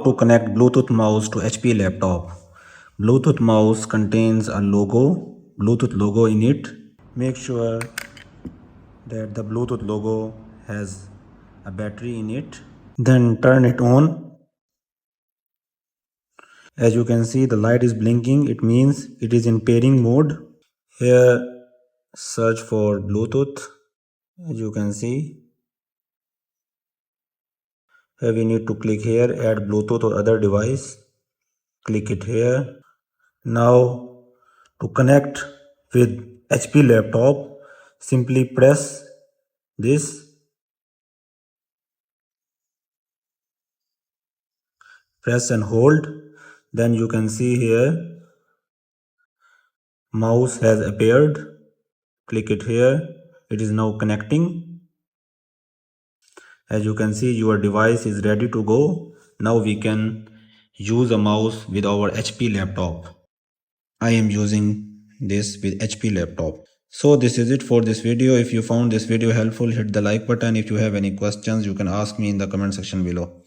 To connect Bluetooth mouse to HP laptop. Bluetooth mouse contains a Bluetooth logo in it. Make sure that the Bluetooth logo has a battery in it. Then turn it on. As you can see, the light is blinking. It means it is in pairing mode. Here, search for Bluetooth. As you can see, here we need to click here, add Bluetooth or other device. Click it here. Now, to connect with HP laptop, simply press this. Press and hold. Then you can see here, mouse has appeared. Click it here. It is now connecting. As you can see, your device is ready to go. Now we can use a mouse with our HP laptop. I am using this with HP laptop. So this is it for this video. If you found this video helpful, hit the like button. If you have any questions, you can ask me in the comment section below.